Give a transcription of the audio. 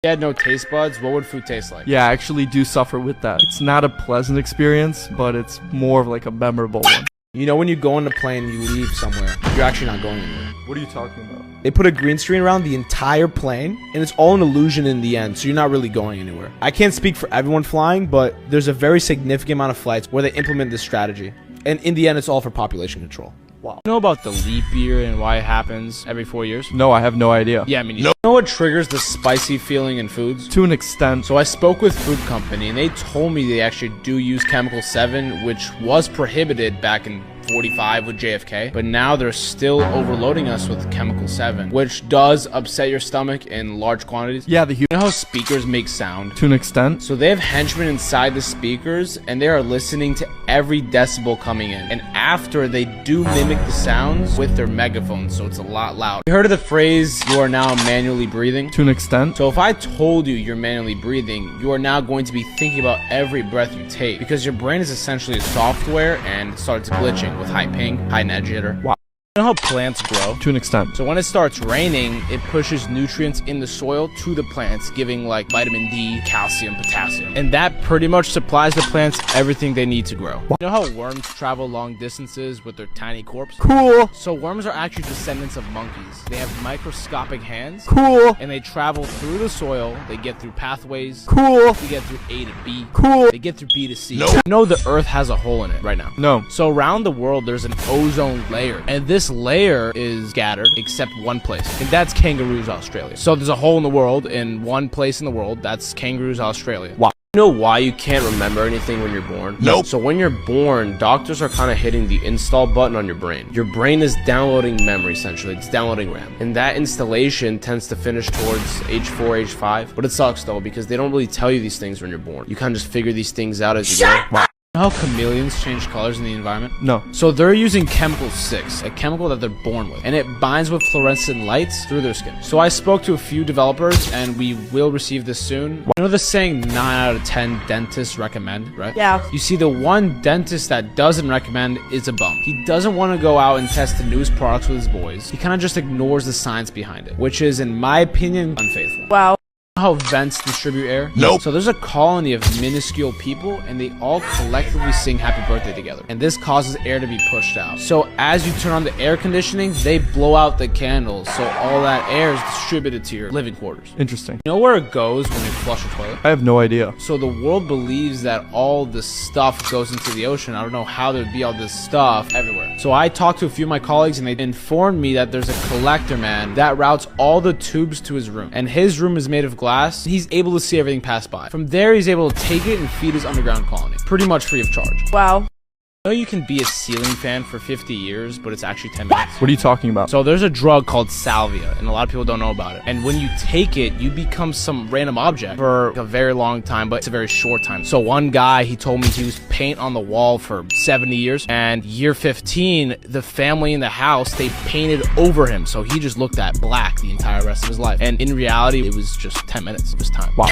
you had no taste buds, what would food taste like? Yeah, I actually do suffer with that. It's not a pleasant experience, but it's more of like a memorable one. You know when you go on a plane, you leave somewhere, you're actually not going anywhere. What are you talking about? They put a green screen around the entire plane, and it's all an illusion in the end, so you're not really going anywhere. I can't speak for everyone flying, but there's a very significant amount of flights where they implement this strategy. And in the end, it's all for population control. Wow. You know about the leap year and why it happens every 4 years? No, I have no idea. Yeah, I mean, you know what triggers the spicy feeling in foods? To an extent. So I spoke with food company, and they told me they actually do use chemical 7, which was prohibited back in 45 with JFK, but now they're still overloading us with chemical 7, which does upset your stomach in large quantities. Yeah, You know how speakers make sound? to an extent. So they have henchmen inside the speakers, and they are listening to every decibel coming in. And after, they do mimic the sounds with their megaphones, so it's a lot loud. You heard of the phrase, you are now manually breathing? To an extent. So if I told you you're manually breathing, you are now going to be thinking about every breath you take, because your brain is essentially a software and it starts glitching with high ping, high net jitter. Wow. You know how plants grow? To an extent. So when it starts raining, it pushes nutrients in the soil to the plants, giving like vitamin D, calcium, potassium. And that pretty much supplies the plants everything they need to grow. You know how worms travel long distances with their tiny corpse? Cool. So worms are actually descendants of monkeys. They have microscopic hands. Cool. And they travel through the soil. They get through pathways. Cool. They get through A to B. Cool. They get through B to C. You know the Earth has a hole in it right now. No. So around the world, there's an ozone layer. And this layer is scattered except one place. And that's Kangaroos, Australia. So there's a hole in the world in one place in the world. That's Kangaroos, Australia. Wow. You know why you can't remember anything when you're born? Nope. So when you're born, doctors are kind of hitting the install button on your brain. Your brain is downloading memory, essentially. It's downloading RAM. And that installation tends to finish towards age 4, age 5. But it sucks, though, because they don't really tell you these things when you're born. You kind of just figure these things out as you go. Wow. You know how chameleons change colors in the environment? No. So they're using chemical 6, a chemical that they're born with, and it binds with fluorescent lights through their skin. So I spoke to a few developers, and we will receive this soon. You know the saying 9 out of 10 dentists recommend, right? Yeah. You see, the one dentist that doesn't recommend is a bum. He doesn't want to go out and test the newest products with his boys. He kind of just ignores the science behind it, which is, in my opinion, unfaithful. Wow. How vents distribute air? Nope. So there's a colony of minuscule people, and they all collectively sing happy birthday together. And this causes air to be pushed out. So as you turn on the air conditioning, they blow out the candles, so all that air is distributed to your living quarters. Interesting. You know where it goes when you flush a toilet? I have no idea. So the world believes that all the stuff goes into the ocean. I don't know how there'd be all this stuff everywhere. So I talked to a few of my colleagues, and they informed me that there's a collector man that routes all the tubes to his room. And his room is made of glass. He's able to see everything pass by. From there, he's able to take it and feed his underground colony, pretty much free of charge. Wow. You know you can be a ceiling fan for 50 years, but it's actually 10 minutes. What are you talking about? So there's a drug called salvia, and a lot of people don't know about it. And when you take it, you become some random object for a very long time, but it's a very short time. So one guy, he told me he was paint on the wall for 70 years, and year 15, the family in the house, they painted over him. So he just looked at black the entire rest of his life. And in reality, it was just 10 minutes of his time. Wow.